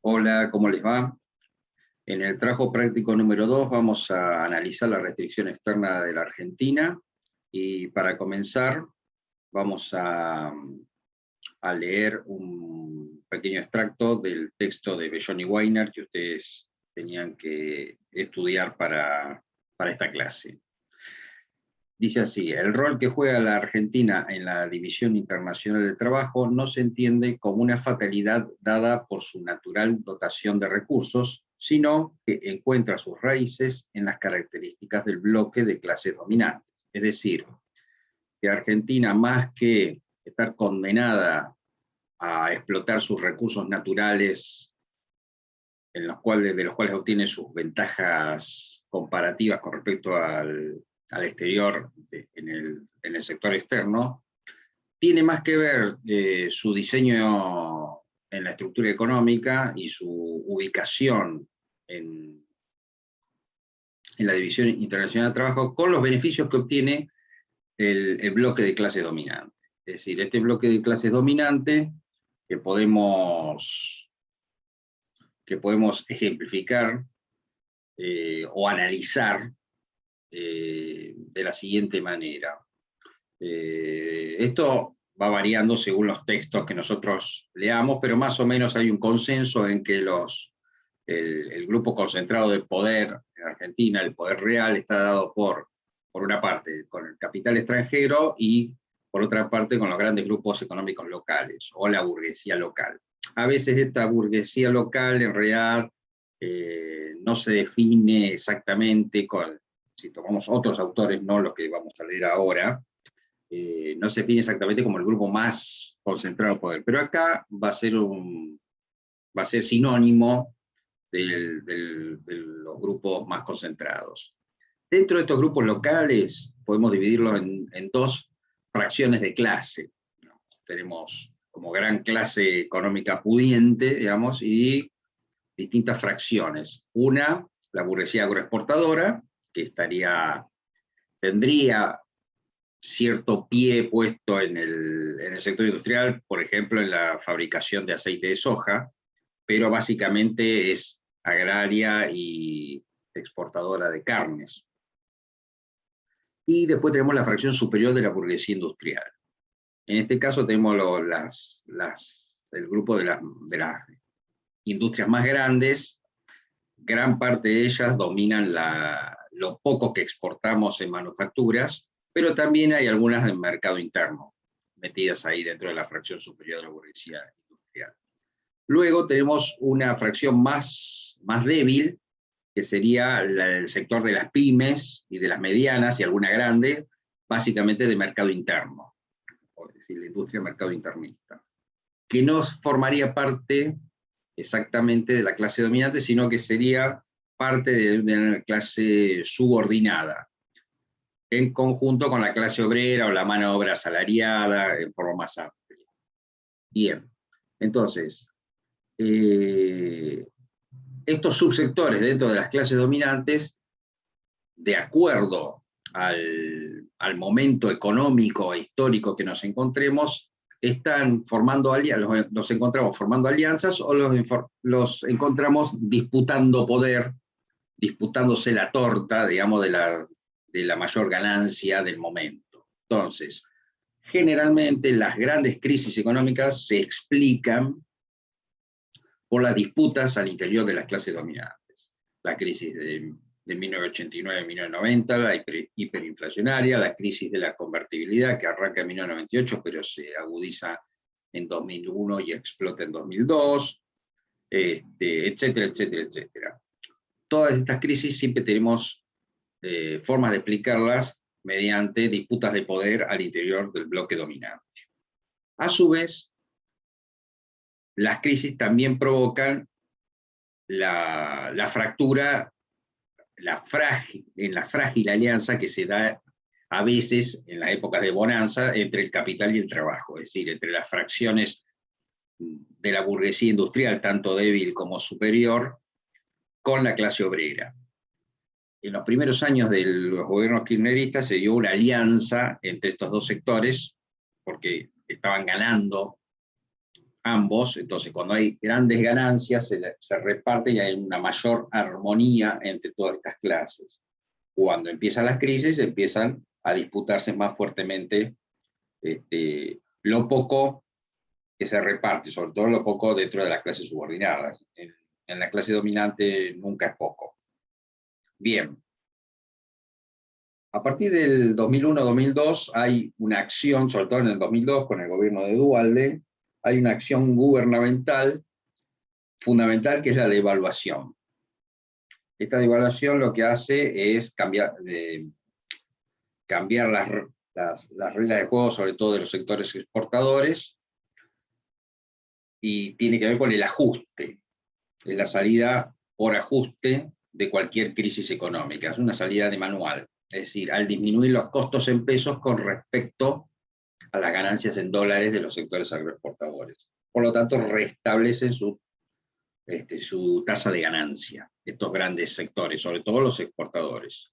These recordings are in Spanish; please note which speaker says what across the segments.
Speaker 1: Hola, ¿cómo les va? En el trabajo práctico número 2 vamos a analizar la restricción externa de la Argentina, y para comenzar vamos a leer un pequeño extracto del texto de Bellón y Weiner que ustedes tenían que estudiar para esta clase. Dice así: el rol que juega la Argentina en la División Internacional del Trabajo no se entiende como una fatalidad dada por su natural dotación de recursos, sino que encuentra sus raíces en las características del bloque de clases dominantes. Es decir, que Argentina, más que estar condenada a explotar sus recursos naturales, de los cuales obtiene sus ventajas comparativas con respecto al exterior en el sector externo, tiene más que ver su diseño en la estructura económica y su ubicación en la División Internacional del Trabajo con los beneficios que obtiene el bloque de clase dominante. Es decir, este bloque de clase dominante que podemos ejemplificar o analizar de la siguiente manera. Esto va variando según los textos que nosotros leamos, pero más o menos hay un consenso en que el grupo concentrado de poder en Argentina, el poder real, está dado por una parte con el capital extranjero y por otra parte con los grandes grupos económicos locales o la burguesía local. A veces esta burguesía local en realidad no se define exactamente si tomamos otros autores, no los que vamos a leer ahora, no se define exactamente como el grupo más concentrado de poder, pero acá va a ser sinónimo de los grupos más concentrados. Dentro de estos grupos locales podemos dividirlos en dos fracciones de clase. Tenemos como gran clase económica pudiente, digamos, y distintas fracciones. Una, la burguesía agroexportadora, que tendría cierto pie puesto en el sector industrial, por ejemplo, en la fabricación de aceite de soja, pero básicamente es agraria y exportadora de carnes. Y después tenemos la fracción superior de la burguesía industrial. En este caso tenemos el grupo de las industrias más grandes. Gran parte de ellas dominan lo poco que exportamos en manufacturas, pero también hay algunas del mercado interno, metidas ahí dentro de la fracción superior de la burguesía industrial. Luego tenemos una fracción más débil, que sería el sector de las pymes y de las medianas y alguna grande, básicamente de mercado interno, es decir, la industria de mercado internista, que no formaría parte exactamente de la clase dominante, sino que sería parte de una clase subordinada, en conjunto con la clase obrera o la mano de obra asalariada, en forma más amplia. Bien, entonces, estos subsectores dentro de las clases dominantes, de acuerdo al momento económico e histórico que nos encontremos, están formando alianzas, los encontramos formando alianzas o los encontramos disputando poder, disputándose la torta, digamos, de la mayor ganancia del momento. Entonces, generalmente las grandes crisis económicas se explican por las disputas al interior de las clases dominantes. La crisis de 1989-1990, la hiperinflacionaria, la crisis de la convertibilidad que arranca en 1998 pero se agudiza en 2001 y explota en 2002, etcétera, etcétera, etcétera. Todas estas crisis siempre tenemos formas de explicarlas mediante disputas de poder al interior del bloque dominante. A su vez, las crisis también provocan la fractura, en la frágil alianza que se da a veces en las épocas de bonanza entre el capital y el trabajo, es decir, entre las fracciones de la burguesía industrial, tanto débil como superior, con la clase obrera. En los primeros años de los gobiernos kirchneristas se dio una alianza entre estos dos sectores, porque estaban ganando ambos. Entonces cuando hay grandes ganancias se reparten y hay una mayor armonía entre todas estas clases. Cuando empiezan las crisis empiezan a disputarse más fuertemente lo poco que se reparte, sobre todo lo poco dentro de las clases subordinadas. En la clase dominante nunca es poco. Bien. A partir del 2001-2002 hay una acción, sobre todo en el 2002 con el gobierno de Duhalde, hay una acción gubernamental fundamental que es la devaluación. Esta devaluación lo que hace es cambiar las reglas de juego, sobre todo de los sectores exportadores, y tiene que ver con el ajuste, es la salida por ajuste de cualquier crisis económica, es una salida de manual, es decir, al disminuir los costos en pesos con respecto a las ganancias en dólares de los sectores agroexportadores. Por lo tanto, restablecen su tasa de ganancia, estos grandes sectores, sobre todo los exportadores.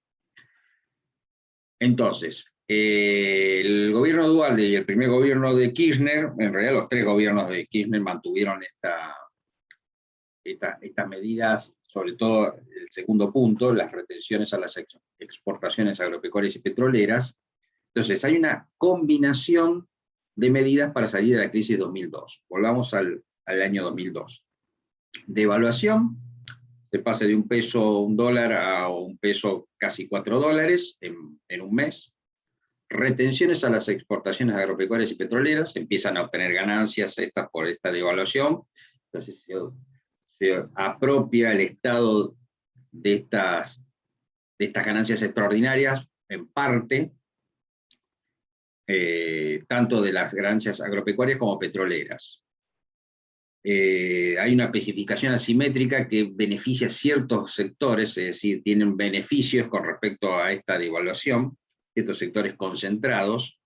Speaker 1: Entonces, el gobierno Duhalde y el primer gobierno de Kirchner, en realidad los tres gobiernos de Kirchner mantuvieron estas medidas, sobre todo el segundo punto, las retenciones a las exportaciones agropecuarias y petroleras. Entonces, hay una combinación de medidas para salir de la crisis de 2002. Volvamos al año 2002. Devaluación, se pasa de $1 a un peso casi $4 en un mes. Retenciones a las exportaciones agropecuarias y petroleras, empiezan a obtener ganancias por esta devaluación, entonces se apropia el Estado de estas ganancias extraordinarias, en parte, tanto de las ganancias agropecuarias como petroleras. Hay una especificación asimétrica que beneficia a ciertos sectores, es decir, tienen beneficios con respecto a esta devaluación, ciertos sectores concentrados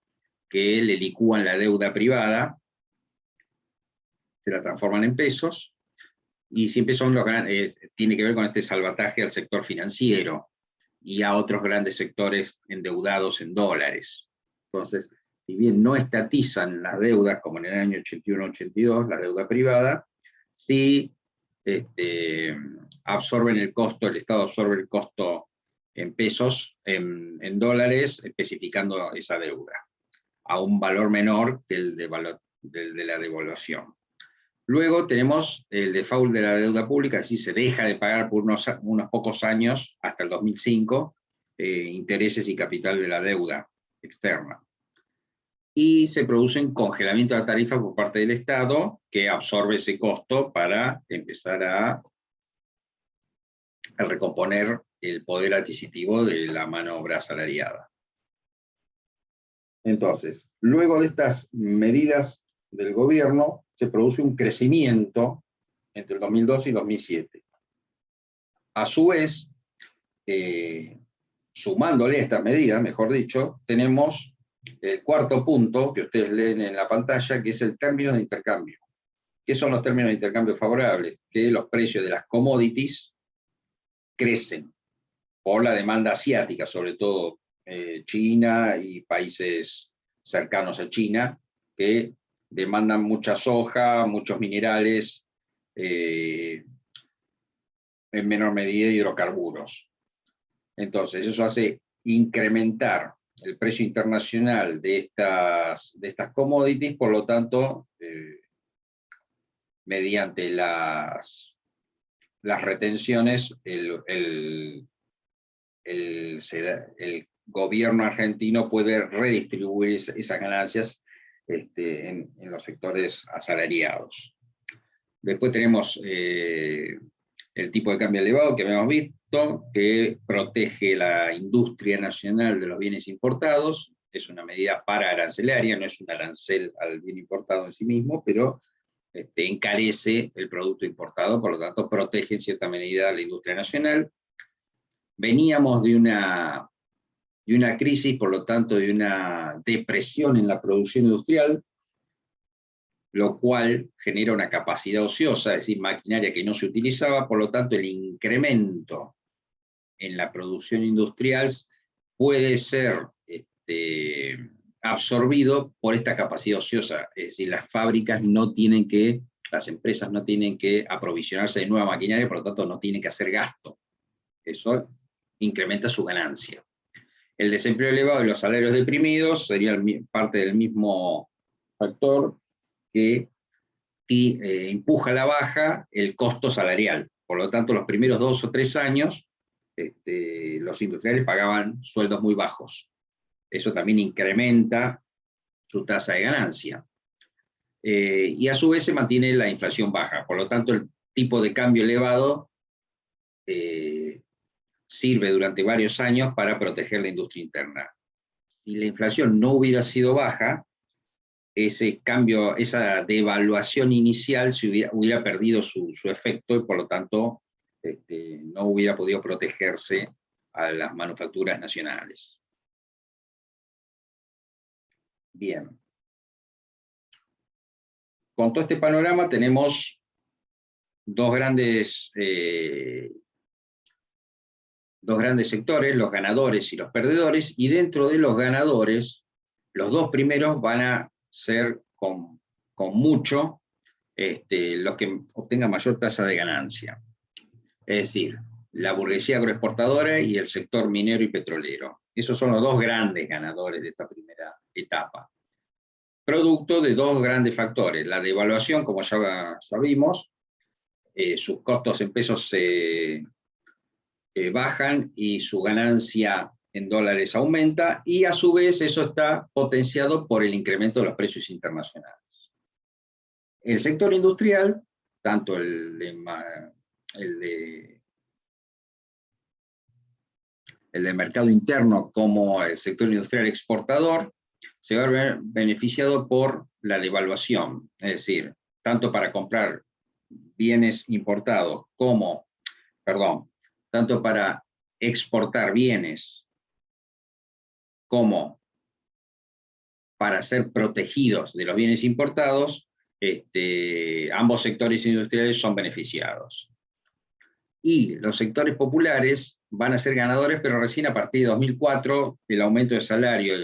Speaker 1: que le licúan la deuda privada, se la transforman en pesos, y siempre son tiene que ver con este salvataje al sector financiero y a otros grandes sectores endeudados en dólares. Entonces, si bien no estatizan las deudas como en el año 81-82, la deuda privada, sí absorben el costo, el Estado absorbe el costo en pesos, en dólares, especificando esa deuda, a un valor menor que el de la devaluación. Luego tenemos el default de la deuda pública, así se deja de pagar por unos pocos años, hasta el 2005, intereses y capital de la deuda externa. Y se produce un congelamiento de la tarifa por parte del Estado, que absorbe ese costo para empezar a recomponer el poder adquisitivo de la mano de obra asalariada. Entonces, luego de estas medidas del gobierno, se produce un crecimiento entre el 2002 y 2007. A su vez, sumándole estas medidas, mejor dicho, tenemos el cuarto punto que ustedes leen en la pantalla, que es el término de intercambio. ¿Qué son los términos de intercambio favorables? Que los precios de las commodities crecen por la demanda asiática, sobre todo China y países cercanos a China, que demandan mucha soja, muchos minerales, en menor medida hidrocarburos. Entonces, eso hace incrementar el precio internacional de estas commodities, por lo tanto, mediante las retenciones, el gobierno argentino puede redistribuir esas ganancias en los sectores asalariados. Después tenemos el tipo de cambio elevado que habíamos visto, que protege la industria nacional de los bienes importados, es una medida paraarancelaria, no es un arancel al bien importado en sí mismo, pero encarece el producto importado, por lo tanto protege en cierta medida a la industria nacional. Veníamos de una crisis, por lo tanto de una depresión en la producción industrial, lo cual genera una capacidad ociosa, es decir, maquinaria que no se utilizaba, por lo tanto el incremento en la producción industrial puede ser absorbido por esta capacidad ociosa. Es decir, las fábricas no tienen que, las empresas no tienen que aprovisionarse de nueva maquinaria, por lo tanto no tienen que hacer gasto. Eso incrementa su ganancia. El desempleo elevado y los salarios deprimidos sería parte del mismo factor que empuja a la baja el costo salarial. Por lo tanto, los primeros 2 o 3 años, los industriales pagaban sueldos muy bajos. Eso también incrementa su tasa de ganancia. Y a su vez se mantiene la inflación baja. Por lo tanto, el tipo de cambio elevado sirve durante varios años para proteger la industria interna. Si la inflación no hubiera sido baja, ese cambio, esa devaluación inicial hubiera perdido su efecto y por lo tanto no hubiera podido protegerse a las manufacturas nacionales. Bien. Con todo este panorama tenemos dos grandes sectores, los ganadores y los perdedores, y dentro de los ganadores, los dos primeros van a ser con mucho los que obtengan mayor tasa de ganancia. Es decir, la burguesía agroexportadora y el sector minero y petrolero. Esos son los dos grandes ganadores de esta primera etapa. Producto de dos grandes factores. La devaluación, como ya sabimos, sus costos en pesos bajan y su ganancia en dólares aumenta, y a su vez eso está potenciado por el incremento de los precios internacionales. El sector industrial, tanto el de mercado interno como el sector industrial exportador, se va a ver beneficiado por la devaluación, es decir, tanto para comprar bienes importados como, tanto para exportar bienes como para ser protegidos de los bienes importados, ambos sectores industriales son beneficiados. Y los sectores populares van a ser ganadores, pero recién a partir de 2004, el aumento de salario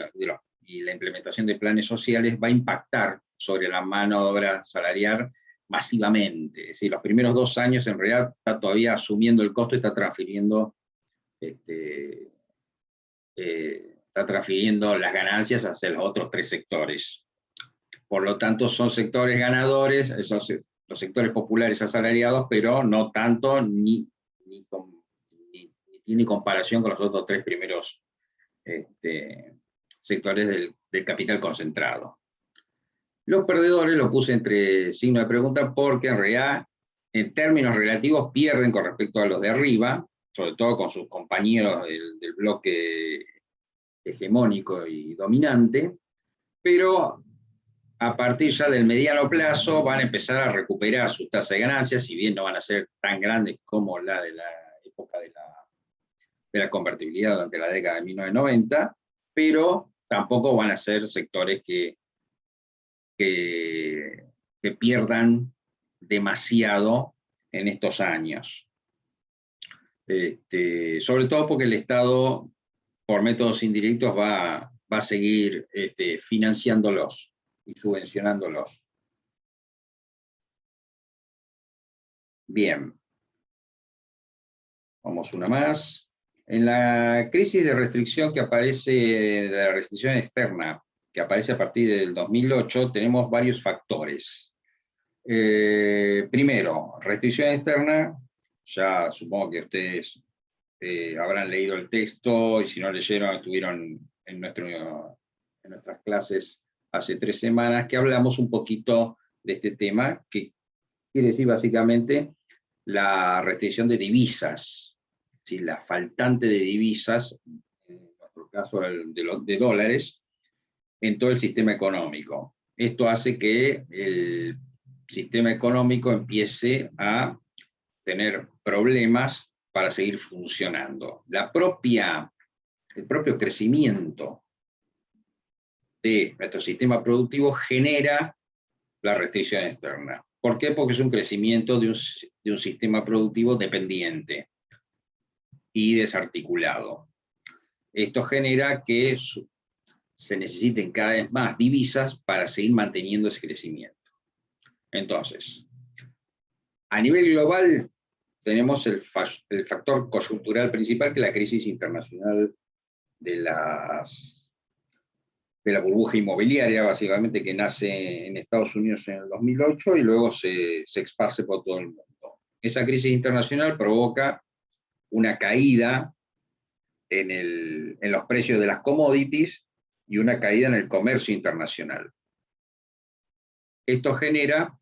Speaker 1: y la implementación de planes sociales va a impactar sobre la mano de obra salarial masivamente. Es decir, los primeros 2 años en realidad está todavía asumiendo el costo y está transfiriendo las ganancias hacia los otros 3 sectores. Por lo tanto, son sectores ganadores, los sectores populares asalariados, pero no tanto ni tiene comparación con los otros 3 primeros sectores del capital concentrado. Los perdedores lo puse entre signo de pregunta porque en realidad, en términos relativos, pierden con respecto a los de arriba, sobre todo con sus compañeros del bloque hegemónico y dominante, pero a partir ya del mediano plazo van a empezar a recuperar sus tasas de ganancias, si bien no van a ser tan grandes como la de la época de la convertibilidad durante la década de 1990, pero tampoco van a ser sectores que pierdan demasiado en estos años. Sobre todo porque el Estado, por métodos indirectos, va a seguir financiándolos y subvencionándolos. Bien. Vamos una más. En la crisis de restricción que aparece, de la restricción externa, que aparece a partir del 2008, tenemos varios factores. Primero, restricción externa, ya supongo que ustedes habrán leído el texto, y si no leyeron, estuvieron en nuestras clases hace 3 semanas, que hablamos un poquito de este tema, que quiere decir básicamente la restricción de divisas, ¿sí? La faltante de divisas, en nuestro caso de dólares, en todo el sistema económico. Esto hace que el sistema económico empiece a tener problemas para seguir funcionando. El propio crecimiento de nuestro sistema productivo genera la restricción externa. ¿Por qué? Porque es un crecimiento de un sistema productivo dependiente y desarticulado. Esto genera que se necesiten cada vez más divisas para seguir manteniendo ese crecimiento. Entonces, a nivel global, tenemos el factor coyuntural principal, que es la crisis internacional de la burbuja inmobiliaria, básicamente, que nace en Estados Unidos en el 2008 y luego se esparce por todo el mundo. Esa crisis internacional provoca una caída en los precios de las commodities y una caída en el comercio internacional. Esto genera,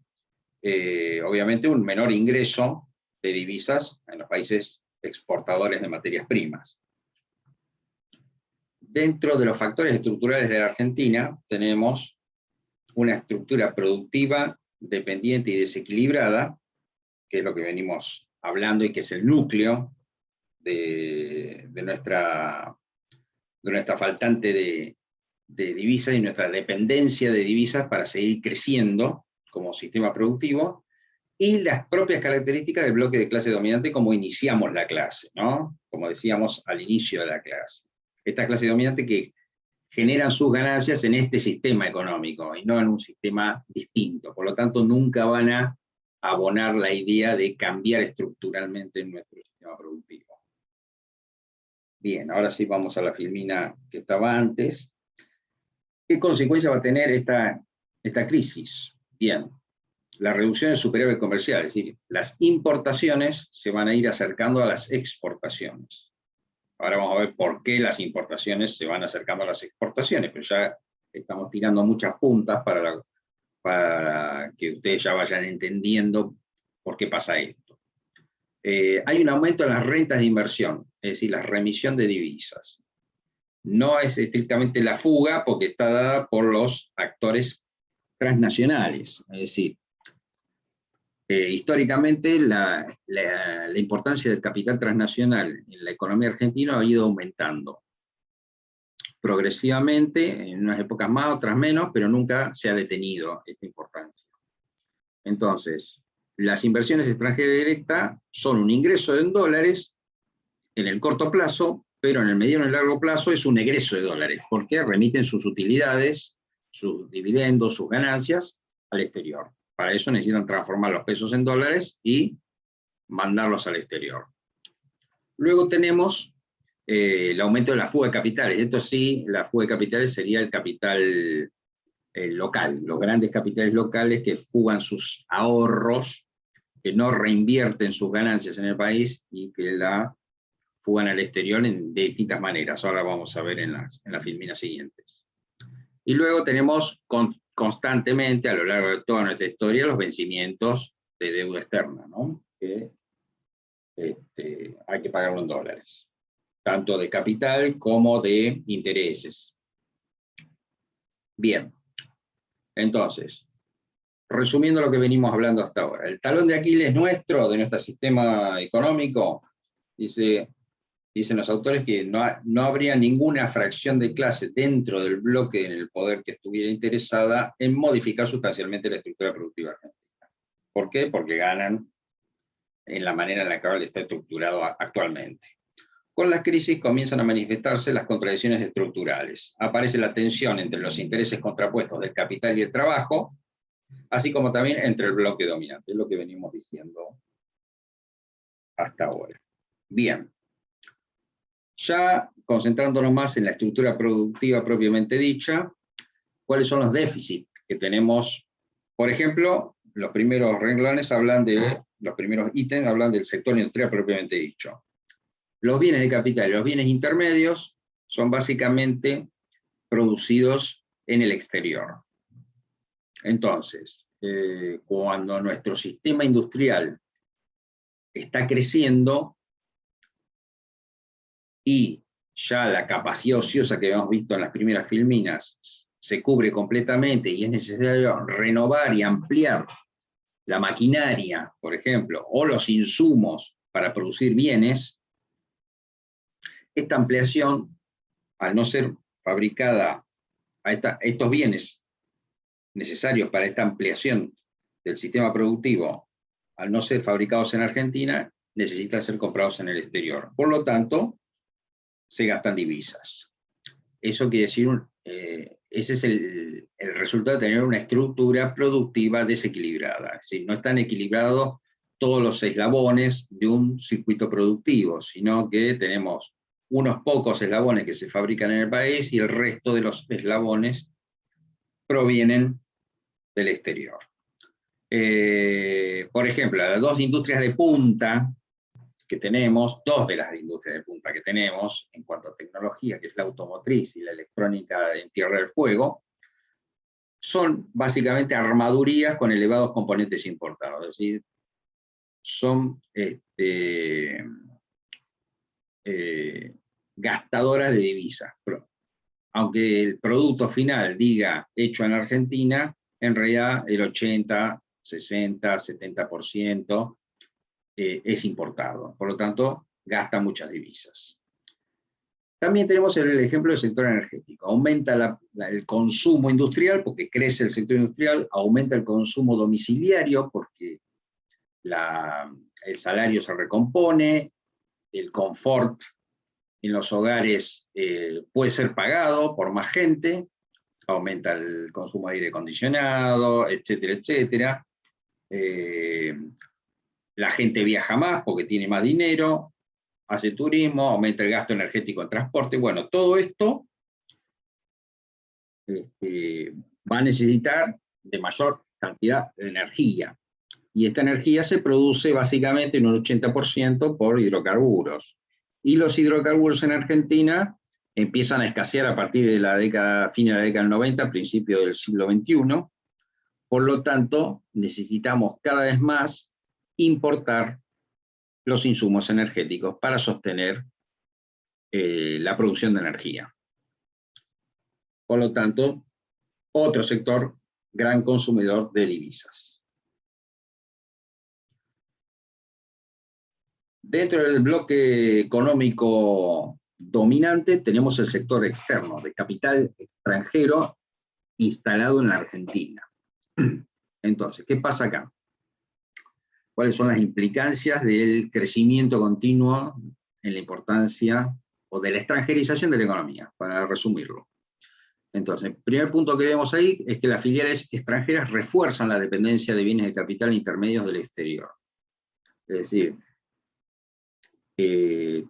Speaker 1: obviamente, un menor ingreso de divisas en los países exportadores de materias primas. Dentro de los factores estructurales de la Argentina tenemos una estructura productiva dependiente y desequilibrada, que es lo que venimos hablando y que es el núcleo de nuestra faltante de divisas y nuestra dependencia de divisas para seguir creciendo como sistema productivo, y las propias características del bloque de clase dominante como iniciamos la clase, ¿no? Como decíamos al inicio de la clase. Esta clase dominante que generan sus ganancias en este sistema económico y no en un sistema distinto. Por lo tanto, nunca van a abonar la idea de cambiar estructuralmente nuestro sistema productivo. Bien, ahora sí vamos a la filmina que estaba antes. ¿Qué consecuencia va a tener esta crisis? Bien, la reducción del superávit comercial, es decir, las importaciones se van a ir acercando a las exportaciones. Ahora vamos a ver por qué las importaciones se van acercando a las exportaciones, pero ya estamos tirando muchas puntas para que ustedes ya vayan entendiendo por qué pasa esto. Hay un aumento en las rentas de inversión, es decir, la remisión de divisas. No es estrictamente la fuga, porque está dada por los actores transnacionales, es decir, históricamente la importancia del capital transnacional en la economía argentina ha ido aumentando progresivamente, en unas épocas más, otras menos, pero nunca se ha detenido esta importancia. Entonces, las inversiones extranjeras directas son un ingreso en dólares en el corto plazo, pero en el mediano y largo plazo es un egreso de dólares, porque remiten sus utilidades, sus dividendos, sus ganancias al exterior. Para eso necesitan transformar los pesos en dólares y mandarlos al exterior. Luego tenemos el aumento de la fuga de capitales. Esto sí, la fuga de capitales sería el capital local, los grandes capitales locales que fugan sus ahorros, que no reinvierten sus ganancias en el país y que la fugan al exterior de distintas maneras. Ahora vamos a ver en las filminas siguientes. Y luego tenemos constantemente, a lo largo de toda nuestra historia, los vencimientos de deuda externa, ¿no? Que hay que pagarlo en dólares, tanto de capital como de intereses. Bien, entonces, resumiendo lo que venimos hablando hasta ahora, el talón de Aquiles nuestro, de nuestro sistema económico, dicen los autores que no habría ninguna fracción de clase dentro del bloque en el poder que estuviera interesada en modificar sustancialmente la estructura productiva argentina. ¿Por qué? Porque ganan en la manera en la que está estructurado actualmente. Con la crisis comienzan a manifestarse las contradicciones estructurales. Aparece la tensión entre los intereses contrapuestos del capital y el trabajo, así como también entre el bloque dominante, es lo que venimos diciendo hasta ahora. Bien. Ya concentrándonos más en la estructura productiva propiamente dicha, ¿cuáles son los déficits que tenemos? Por ejemplo, los primeros renglones hablan de, los primeros ítems hablan del sector industrial propiamente dicho. Los bienes de capital y los bienes intermedios son básicamente producidos en el exterior. Entonces, cuando nuestro sistema industrial está creciendo, y ya la capacidad ociosa que hemos visto en las primeras filminas se cubre completamente y es necesario renovar y ampliar la maquinaria, por ejemplo, o los insumos para producir bienes, esta ampliación, al no ser fabricada, estos bienes necesarios para esta ampliación del sistema productivo, al no ser fabricados en Argentina, necesitan ser comprados en el exterior. Por lo tanto, se gastan divisas. Eso quiere decir ese es el resultado de tener una estructura productiva desequilibrada. Es decir, no están equilibrados todos los eslabones de un circuito productivo, sino que tenemos unos pocos eslabones que se fabrican en el país y el resto de los eslabones provienen del exterior. Por ejemplo, las dos industrias de punta que tenemos, dos de las industrias de punta que tenemos en cuanto a tecnología, que es la automotriz y la electrónica en Tierra del Fuego, son básicamente armadurías con elevados componentes importados, es decir, son gastadoras de divisas. Aunque el producto final diga hecho en Argentina, en realidad el 80, 60, 70% es importado. Por lo tanto, gasta muchas divisas. También tenemos el ejemplo del sector energético. Aumenta el consumo industrial porque crece el sector industrial, aumenta el consumo domiciliario porque el salario se recompone, el confort en los hogares puede ser pagado por más gente, aumenta el consumo de aire acondicionado, etcétera, etcétera. La gente viaja más porque tiene más dinero, hace turismo, aumenta el gasto energético en transporte. Bueno, todo esto va a necesitar de mayor cantidad de energía. Y esta energía se produce básicamente en un 80% por hidrocarburos. Y los hidrocarburos en Argentina empiezan a escasear a partir de la década, fin de la década del 90, principio del siglo XXI. Por lo tanto, necesitamos cada vez más importar los insumos energéticos para sostener la producción de energía. Por lo tanto, otro sector gran consumidor de divisas. Dentro del bloque económico dominante tenemos el sector externo, de capital extranjero instalado en la Argentina. Entonces, ¿qué pasa acá? ¿Cuáles son las implicancias del crecimiento continuo en la importancia o de la extranjerización de la economía, para resumirlo? Entonces, el primer punto que vemos ahí es que las filiales extranjeras refuerzan la dependencia de bienes de capital intermedios del exterior. Es decir,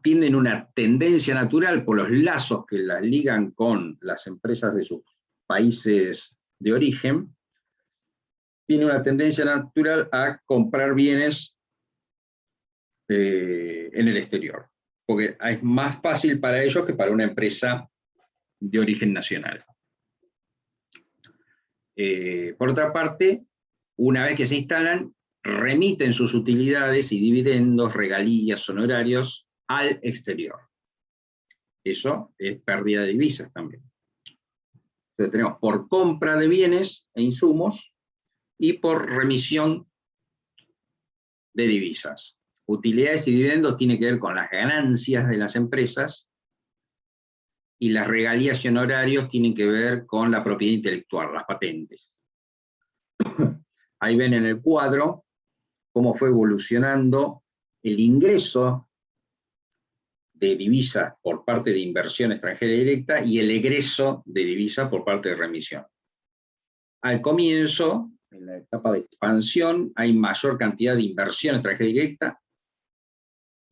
Speaker 1: tienen una tendencia natural por los lazos que las ligan con las empresas de sus países de origen, tiene una tendencia natural a comprar bienes en el exterior, porque es más fácil para ellos que para una empresa de origen nacional. Por otra parte, una vez que se instalan, remiten sus utilidades y dividendos, regalías, honorarios al exterior. Eso es pérdida de divisas también. Entonces tenemos por compra de bienes e insumos y por remisión de divisas. Utilidades y dividendos tienen que ver con las ganancias de las empresas y las regalías y honorarios tienen que ver con la propiedad intelectual, las patentes. Ahí ven en el cuadro cómo fue evolucionando el ingreso de divisas por parte de inversión extranjera directa y el egreso de divisas por parte de remisión. Al comienzo, en la etapa de expansión, hay mayor cantidad de inversión extranjera directa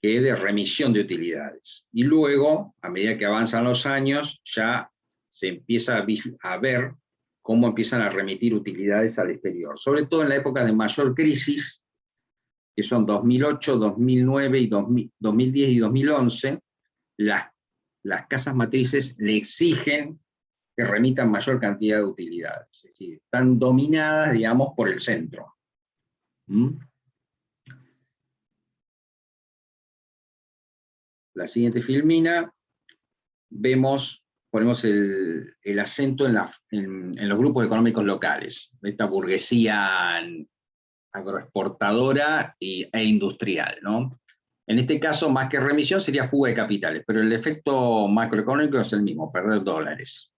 Speaker 1: que de remisión de utilidades. Y luego, a medida que avanzan los años, ya se empieza a ver cómo empiezan a remitir utilidades al exterior. Sobre todo en la época de mayor crisis, que son 2008, 2009, y 2010 y 2011, las casas matrices le exigen que remitan mayor cantidad de utilidades. Es decir, están dominadas, digamos, por el centro. La siguiente filmina, ponemos el acento en los grupos económicos locales, esta burguesía agroexportadora e industrial, ¿no? En este caso, más que remisión, sería fuga de capitales, pero el efecto macroeconómico es el mismo, perder dólares.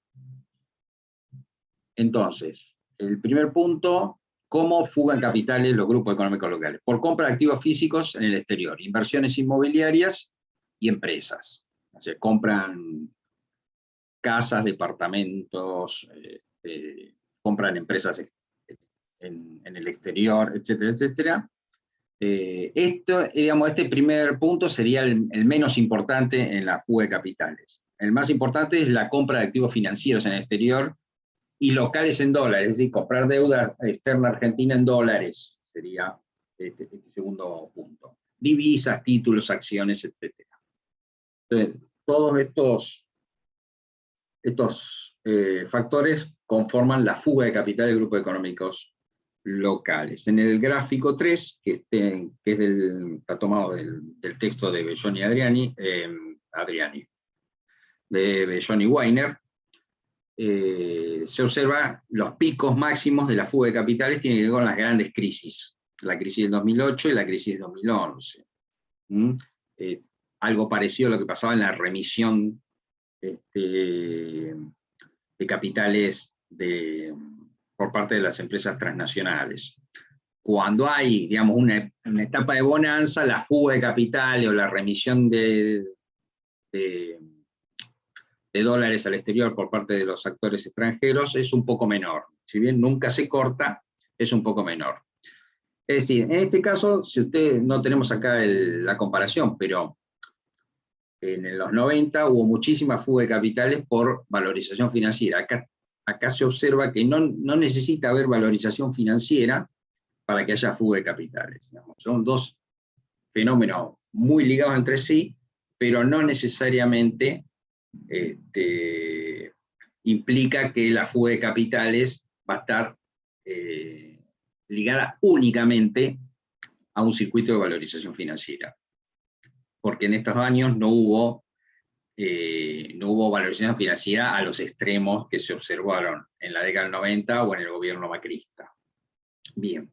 Speaker 1: Entonces, el primer punto, ¿cómo fugan capitales los grupos económicos locales? Por compra de activos físicos en el exterior, inversiones inmobiliarias y empresas. O sea, compran casas, departamentos, compran empresas en el exterior, etcétera, etcétera. Digamos, este primer punto sería el menos importante en la fuga de capitales. El más importante es la compra de activos financieros en el exterior y locales en dólares, es decir, comprar deuda externa argentina en dólares, sería este segundo punto. Divisas, títulos, acciones, etc. Entonces, todos estos factores conforman la fuga de capital de grupos económicos locales. En el gráfico 3, que está tomado del texto de Belloni Adriani, de Belloni Weiner, se observa los picos máximos de la fuga de capitales tienen que ver con las grandes crisis, la crisis del 2008 y la crisis del 2011. Algo parecido a lo que pasaba en la remisión de capitales por parte de las empresas transnacionales. Cuando hay, digamos, una etapa de bonanza, la fuga de capitales o la remisión de dólares al exterior por parte de los actores extranjeros es un poco menor. Si bien nunca se corta, es un poco menor. Es decir, en este caso, si usted, no tenemos acá la comparación, pero en los 90 hubo muchísima fuga de capitales por valorización financiera. Acá se observa que no necesita haber valorización financiera para que haya fuga de capitales. Digamos. Son dos fenómenos muy ligados entre sí, pero no necesariamente implica que la fuga de capitales va a estar ligada únicamente a un circuito de valorización financiera. Porque en estos años no hubo valorización financiera a los extremos que se observaron en la década del 90 o en el gobierno macrista. Bien.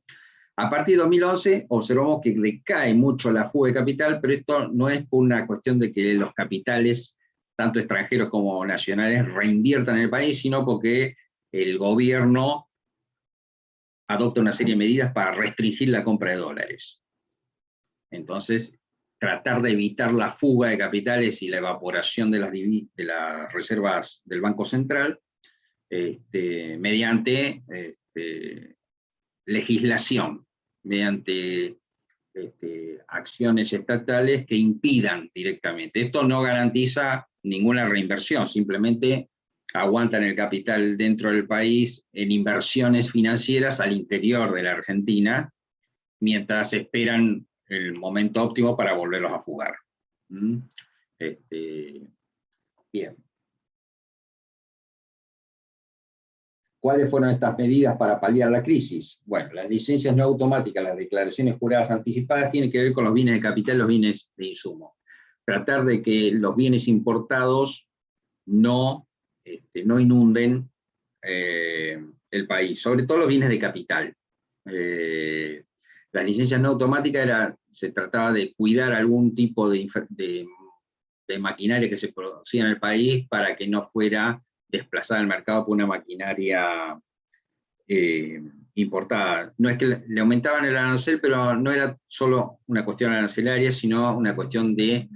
Speaker 1: A partir de 2011 observamos que decae mucho la fuga de capital, pero esto no es por una cuestión de que los capitales, tanto extranjeros como nacionales, reinviertan en el país, sino porque el gobierno adopta una serie de medidas para restringir la compra de dólares. Entonces, tratar de evitar la fuga de capitales y la evaporación de las reservas del Banco Central mediante legislación, mediante acciones estatales que impidan directamente. Esto no garantiza ninguna reinversión, simplemente aguantan el capital dentro del país en inversiones financieras al interior de la Argentina, mientras esperan el momento óptimo para volverlos a fugar. Bien. ¿Cuáles fueron estas medidas para paliar la crisis? Bueno, las licencias no automáticas, las declaraciones juradas anticipadas, tienen que ver con los bienes de capital y los bienes de insumo. Tratar de que los bienes importados no inunden el país, sobre todo los bienes de capital. Las licencias no automáticas se trataba de cuidar algún tipo de maquinaria que se producía en el país para que no fuera desplazada al mercado por una maquinaria importada. No es que le aumentaban el arancel, pero no era solo una cuestión arancelaria, sino una cuestión de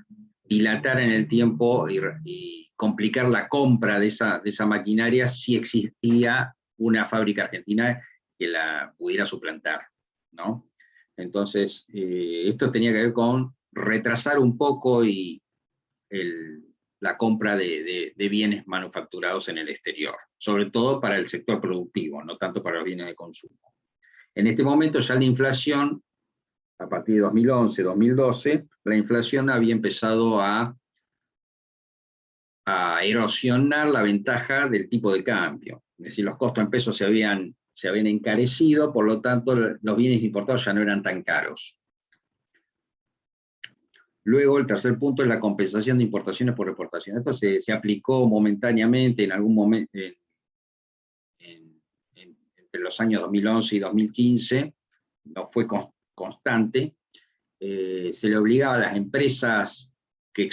Speaker 1: dilatar en el tiempo y complicar la compra de esa maquinaria si existía una fábrica argentina que la pudiera suplantar, ¿no? Entonces, esto tenía que ver con retrasar un poco la compra de bienes manufacturados en el exterior, sobre todo para el sector productivo, no tanto para los bienes de consumo. En este momento ya la inflación, a partir de 2011, 2012, la inflación había empezado a erosionar la ventaja del tipo de cambio. Es decir, los costos en pesos se habían encarecido, por lo tanto los bienes importados ya no eran tan caros. Luego, el tercer punto es la compensación de importaciones por exportación. Esto se aplicó momentáneamente en algún momento, entre los años 2011 y 2015, no fue constante. Se le obligaba a las empresas que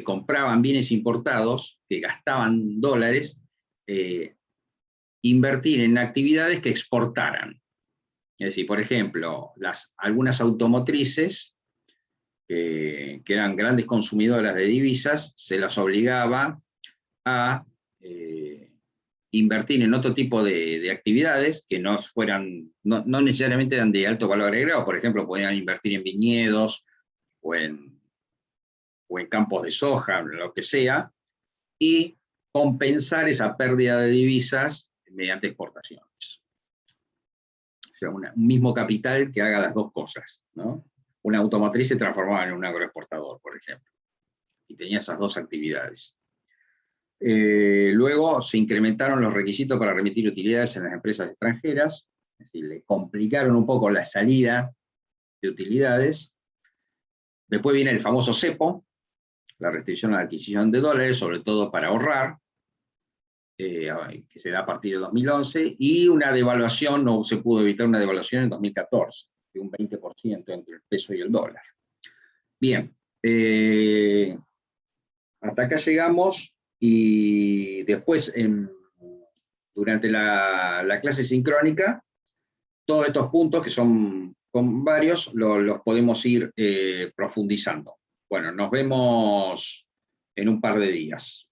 Speaker 1: compraban bienes importados, que gastaban dólares, invertir en actividades que exportaran. Es decir, por ejemplo, algunas automotrices, que eran grandes consumidoras de divisas, se las obligaba a invertir en otro tipo de actividades que no necesariamente eran de alto valor agregado. Por ejemplo, podían invertir en viñedos o en campos de soja, lo que sea, y compensar esa pérdida de divisas mediante exportaciones. O sea, un mismo capital que haga las dos cosas, ¿no? Una automotriz se transformaba en un agroexportador, por ejemplo, y tenía esas dos actividades. Luego se incrementaron los requisitos para remitir utilidades en las empresas extranjeras, es decir, le complicaron un poco la salida de utilidades. Después viene el famoso cepo, la restricción a la adquisición de dólares, sobre todo para ahorrar, que se da a partir de 2011, y una devaluación, no se pudo evitar una devaluación en 2014, de un 20% entre el peso y el dólar. Bien, hasta acá llegamos, y después, durante la clase sincrónica, todos estos puntos, que son varios, los podemos ir profundizando. Bueno, nos vemos en un par de días.